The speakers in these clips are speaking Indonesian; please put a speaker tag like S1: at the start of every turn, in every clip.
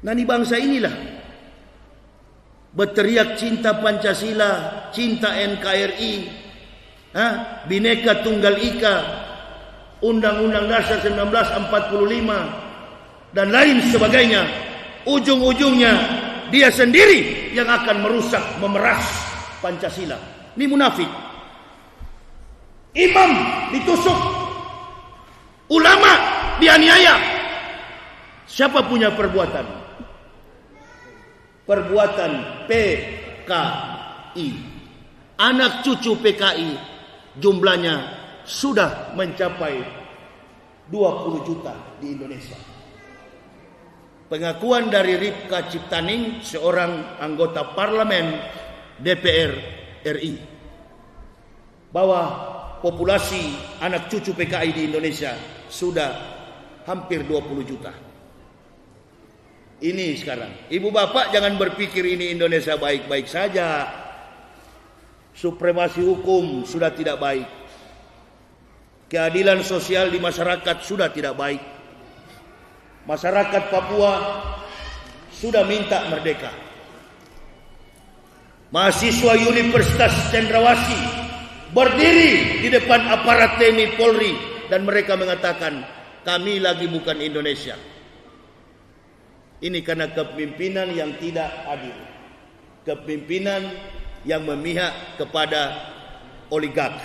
S1: Nani bangsa inilah berteriak cinta Pancasila, cinta NKRI, Bhinneka Tunggal Ika, Undang-Undang Dasar 1945 dan lain sebagainya. Ujung-ujungnya dia sendiri yang akan merusak, memeras Pancasila. Ini munafik. Imam ditusuk, ulama dianiaya. Siapa punya perbuatan? Perbuatan PKI. Anak cucu PKI jumlahnya sudah mencapai 20 juta di Indonesia. Pengakuan dari Ripka Ciptaning, seorang anggota parlemen DPR RI, bahwa populasi anak cucu PKI di Indonesia sudah hampir 20 juta. Ini sekarang. Ibu bapak jangan berpikir ini Indonesia baik-baik saja. Supremasi hukum sudah tidak baik. Keadilan sosial di masyarakat sudah tidak baik. Masyarakat Papua sudah minta merdeka. Mahasiswa Universitas Cendrawasih berdiri di depan aparat TNI Polri dan mereka mengatakan, kami lagi bukan Indonesia. Ini karena kepemimpinan yang tidak adil. Kepemimpinan yang memihak kepada oligark.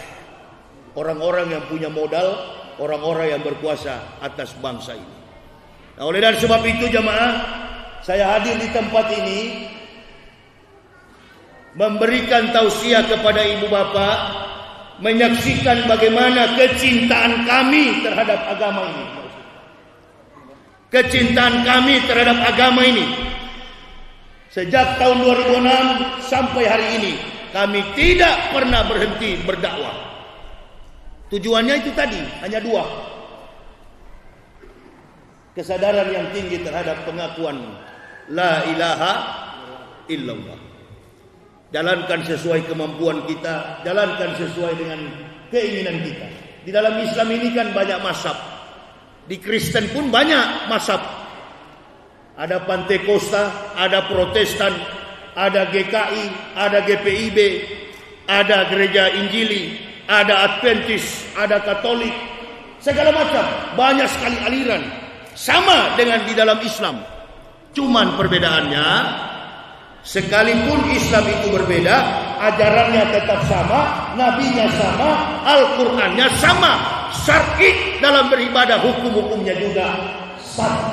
S1: Orang-orang yang punya modal, orang-orang yang berkuasa atas bangsa ini. Nah, oleh dan sebab itu jamaah, saya hadir di tempat ini memberikan tausiah kepada ibu bapak, menyaksikan bagaimana kecintaan kami terhadap agama ini. Kecintaan kami terhadap agama ini. Sejak tahun 2006 sampai hari ini, kami tidak pernah berhenti berdakwah. Tujuannya itu tadi, hanya dua. Kesadaran yang tinggi terhadap pengakuan La ilaha illallah. Jalankan sesuai kemampuan kita, jalankan sesuai dengan keinginan kita. Di dalam Islam ini kan banyak mazhab. Di Kristen pun banyak mazhab. Ada Pantekosta, ada Protestan, ada GKI, ada GPIB, ada Gereja Injili, ada Adventis, ada Katolik, segala macam. Banyak sekali aliran. Sama dengan di dalam Islam. Cuman perbedaannya, sekalipun Islam itu berbeda, ajarannya tetap sama, nabinya sama, Al-Qur'annya sama, syar'i dalam beribadah, hukum-hukumnya juga sama.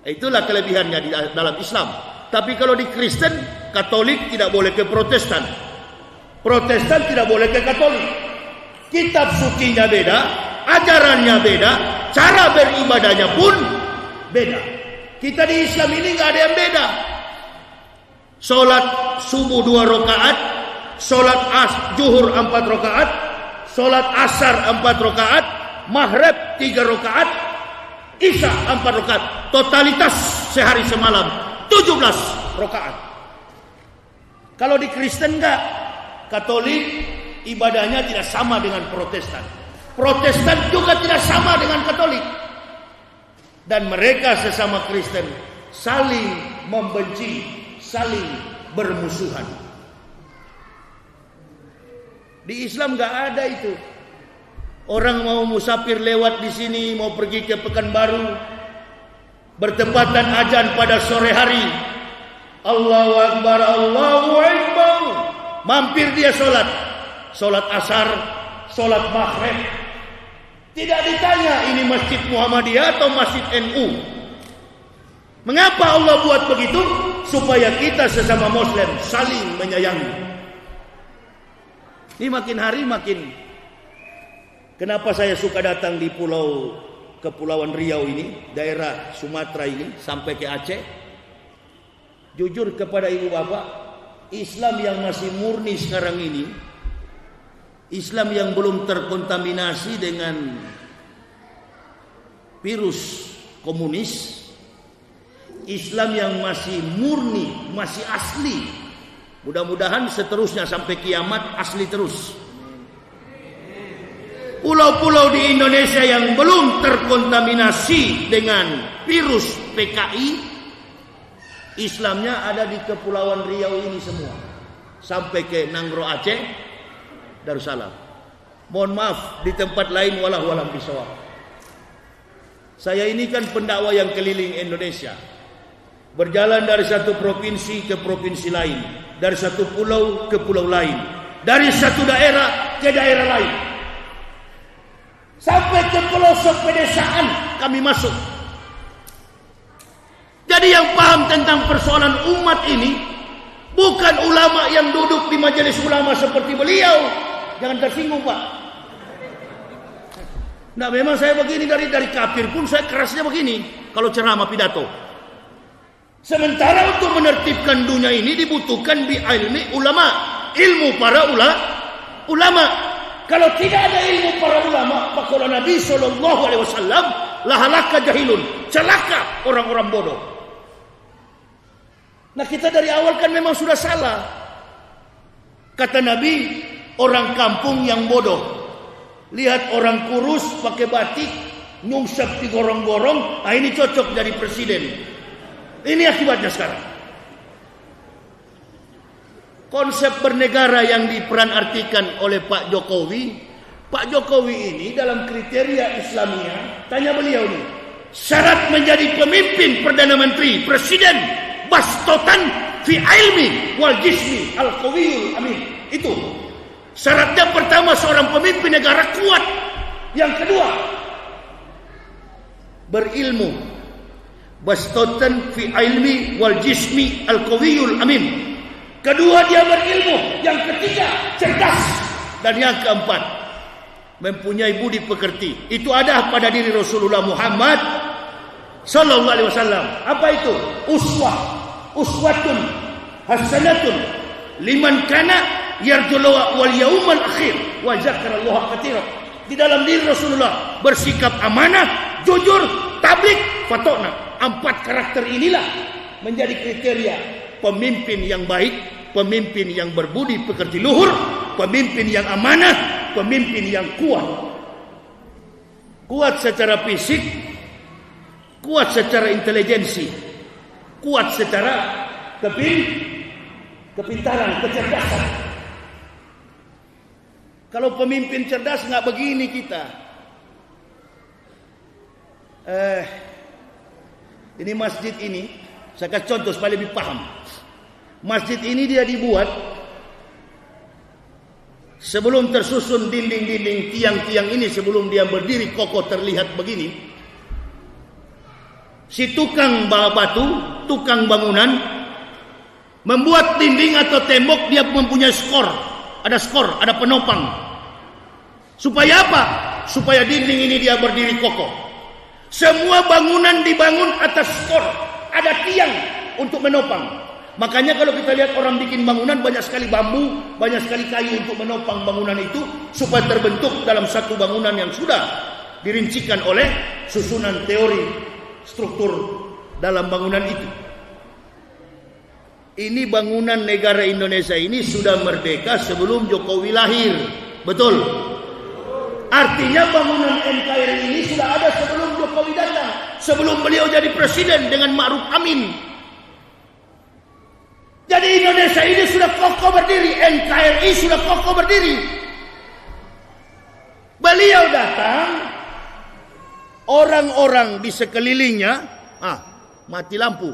S1: Itulah kelebihannya di dalam Islam. Tapi kalau di Kristen, Katolik tidak boleh ke Protestan, Protestan tidak boleh ke Katolik. Kitab sucinya beda, ajarannya beda, cara beribadahnya pun beda. Kita di Islam ini nggak ada yang beda. Sholat subuh 2 rakaat, sholat zuhur 4 rakaat, sholat asar 4 rakaat, maghrib 3 rakaat, isya 4 rakaat. Totalitas sehari semalam 17 rakaat. Kalau di Kristen enggak, Katolik ibadahnya tidak sama dengan Protestan. Protestan juga tidak sama dengan Katolik. Dan mereka sesama Kristen saling membenci, saling bermusuhan. Di Islam enggak ada itu. Orang mau musafir lewat di sini, mau pergi ke Pekanbaru, bertepatan azan pada sore hari, Allahu Akbar, Allahu Akbar, mampir dia sholat asar, sholat maghrib. Tidak ditanya ini masjid Muhammadiyah atau masjid NU. Mengapa Allah buat begitu? Supaya kita sesama Muslim saling menyayangi. Ini makin hari makin. Kenapa saya suka datang di Kepulauan Riau ini, daerah Sumatera ini, sampai ke Aceh? Jujur kepada ibu bapak, Islam yang masih murni sekarang ini, Islam yang belum terkontaminasi dengan virus komunis, Islam yang masih murni, masih asli. Mudah-mudahan seterusnya sampai kiamat asli terus. Pulau-pulau di Indonesia yang belum terkontaminasi dengan virus PKI, Islamnya ada di Kepulauan Riau ini semua. Sampai ke Nanggro Aceh, Darussalam. Mohon maaf, di tempat lain walau bisawab. Saya ini kan pendakwa yang keliling Indonesia. Berjalan dari satu provinsi ke provinsi lain. Dari satu pulau ke pulau lain. Dari satu daerah ke daerah lain. Sampai ke pelosok pedesaan kami masuk. Jadi yang paham tentang persoalan umat ini bukan ulama yang duduk di majelis ulama seperti beliau. Jangan tersinggung, Pak. Nah, memang saya begini dari kafir pun saya kerasnya begini kalau ceramah pidato. Sementara untuk menertibkan dunia ini dibutuhkan ilmu ulama, ilmu para ulama. Kalau tidak ada ilmu para ulama, maka Nabi SAW lahalaka jahilun, celaka orang-orang bodoh. Nah, kita dari awal kan memang sudah salah. Kata Nabi, orang kampung yang bodoh. Lihat orang kurus pakai batik, nyungsep di gorong-gorong, nah ini cocok jadi presiden. Ini akibatnya sekarang. Konsep bernegara yang diperanartikan oleh Pak Jokowi. Pak Jokowi ini dalam kriteria Islamia, tanya beliau nih, syarat menjadi pemimpin Perdana Menteri, Presiden, bastotan fi ilmi wal jismi al-qawiyul amin. Itu syaratnya. Pertama, seorang pemimpin negara kuat. Yang kedua, berilmu, bastotan fi ilmi wal jismi al-qawiyul amin. Kedua, dia berilmu. Yang ketiga, cerdas. Dan yang keempat, mempunyai budi pekerti. Itu ada pada diri Rasulullah Muhammad sallallahu alaihi wasallam. Apa itu? Uswatun hasanatun liman kana yarjullaha wal yaumal akhir wa dzakarallaha katsiran. Di dalam diri Rasulullah bersikap amanah, jujur, tabligh, fatona. 4 karakter inilah menjadi kriteria pemimpin yang baik, pemimpin yang berbudi pekerti luhur, pemimpin yang amanah, pemimpin yang kuat. Kuat secara fisik, kuat secara intelijensi, kuat secara kepintaran, kecerdasan. Kalau pemimpin cerdas nggak begini kita. Ini masjid ini, saya kasih contoh supaya lebih paham. Masjid ini dia dibuat sebelum tersusun dinding-dinding, tiang-tiang ini, sebelum dia berdiri kokoh terlihat begini. Si tukang batu, tukang bangunan membuat dinding atau tembok, dia mempunyai skor. Ada skor, ada penopang. Supaya apa? Supaya dinding ini dia berdiri kokoh. Semua bangunan dibangun atas skor. Ada tiang untuk menopang. Makanya kalau kita lihat orang bikin bangunan, banyak sekali bambu, banyak sekali kayu untuk menopang bangunan itu, supaya terbentuk dalam satu bangunan yang sudah dirincikan oleh susunan teori struktur dalam bangunan itu. Ini bangunan negara Indonesia ini sudah merdeka sebelum Jokowi lahir. Betul? Artinya bangunan NKRI ini sudah ada sebelum Jokowi datang, sebelum beliau jadi presiden dengan Ma'ruf Amin. Jadi Indonesia ini sudah kokoh berdiri, NKRI sudah kokoh berdiri. Beliau datang, orang-orang di sekelilingnya, mati lampu.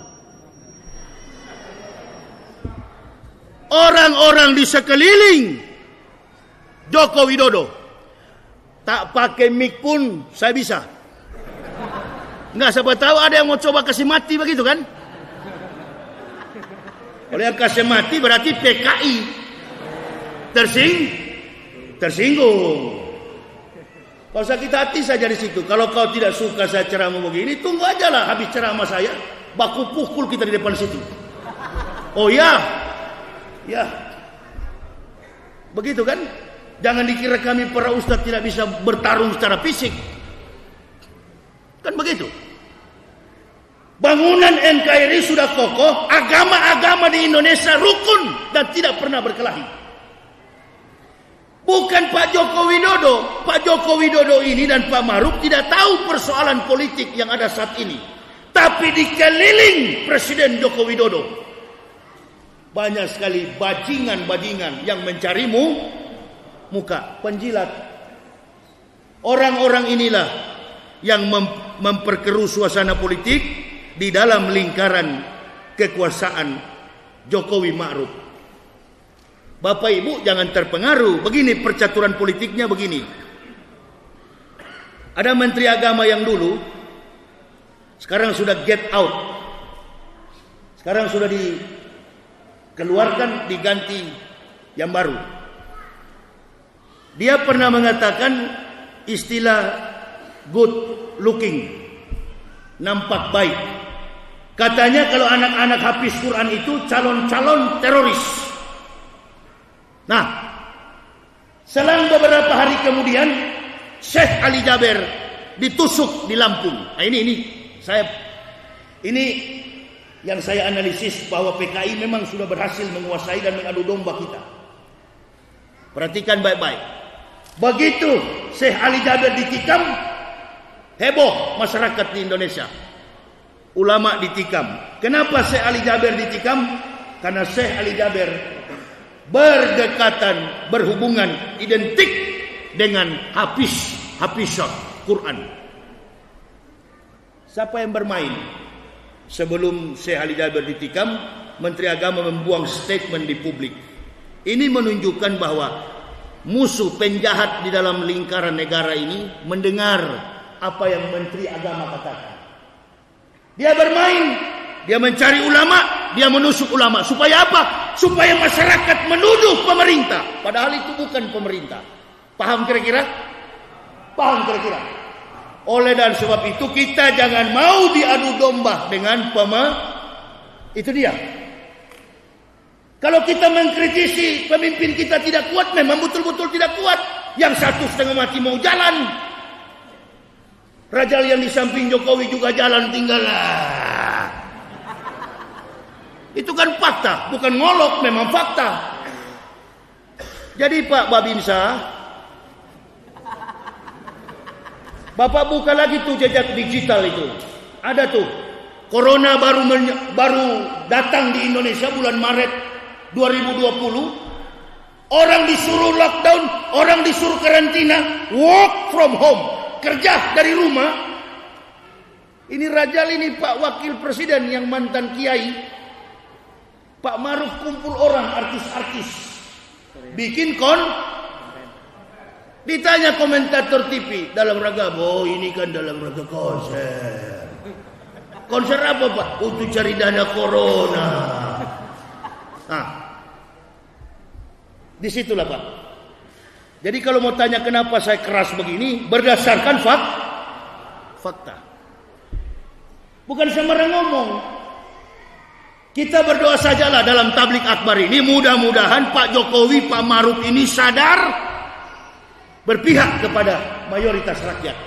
S1: Orang-orang di sekeliling Joko Widodo tak pakai mic pun saya bisa. Enggak, siapa tahu ada yang mau coba kasih mati begitu kan? Kalau yang kasih mati berarti PKI tersinggung. Kalau sakit hati saja di situ. Kalau kau tidak suka saya ceramah begini, tunggu aja lah habis ceramah saya, baku pukul kita di depan situ. Oh ya, begitu kan? Jangan dikira kami para ustadz tidak bisa bertarung secara fisik. Kan begitu. Bangunan NKRI sudah kokoh, agama-agama di Indonesia rukun dan tidak pernah berkelahi. Bukan Pak Joko Widodo. Pak Joko Widodo ini dan Pak Ma'ruf tidak tahu persoalan politik yang ada saat ini. Tapi dikeliling Presiden Joko Widodo, banyak sekali bajingan-bajingan yang mencari muka, penjilat. Orang-orang inilah yang memperkeruh suasana politik di dalam lingkaran kekuasaan Jokowi Ma'ruf. Bapak Ibu jangan terpengaruh. Begini percaturan politiknya begini. Ada Menteri Agama yang dulu, sekarang sudah get out. Sekarang sudah dikeluarkan, diganti yang baru. Dia pernah mengatakan istilah good looking, nampak baik. Katanya kalau anak-anak hafiz Quran itu calon-calon teroris. Nah, selang beberapa hari kemudian Syekh Ali Jaber ditusuk di Lampung. Nah, ini yang saya analisis bahwa PKI memang sudah berhasil menguasai dan mengadu domba kita. Perhatikan baik-baik. Begitu Syekh Ali Jaber ditikam, heboh masyarakat di Indonesia. Ulama ditikam. Kenapa Syekh Ali Jaber ditikam? Karena Syekh Ali Jaber berdekatan, berhubungan identik dengan hafizah Quran. Siapa yang bermain? Sebelum Syekh Ali Jaber ditikam, Menteri Agama membuang statement di publik. Ini menunjukkan bahwa musuh penjahat di dalam lingkaran negara ini mendengar apa yang Menteri Agama katakan. Dia bermain, dia mencari ulama, dia menusuk ulama. Supaya apa? Supaya masyarakat menuduh pemerintah. Padahal itu bukan pemerintah. Paham kira-kira? Paham kira-kira? Oleh dan sebab itu kita jangan mau diadu domba dengan itu dia. Kalau kita mengkritisi pemimpin kita tidak kuat, memang betul-betul tidak kuat. Yang satu setengah mati mau jalan. Rajal yang di samping Jokowi juga jalan, tinggal lah. Itu kan fakta, bukan ngolok, memang fakta. Jadi Pak Babinsa, Bapak buka lagi tuh jejak digital itu. Ada tuh. Corona baru datang di Indonesia bulan Maret 2020. Orang disuruh lockdown, orang disuruh karantina, work from home, kerja dari rumah. Ini Rajal ini Pak Wakil Presiden yang mantan kiai. Pak Ma'ruf kumpul orang artis-artis. Bikin ditanya komentator TV dalam rangka, oh ini kan dalam rangka konser. Konser apa Pak? Untuk cari dana corona. Nah, disitulah Pak. Jadi kalau mau tanya kenapa saya keras begini, berdasarkan fakta. Bukan sembarang ngomong. Kita berdoa sajalah dalam tablik akbar ini, mudah-mudahan Pak Jokowi, Pak Ma'ruf ini sadar berpihak kepada mayoritas rakyat.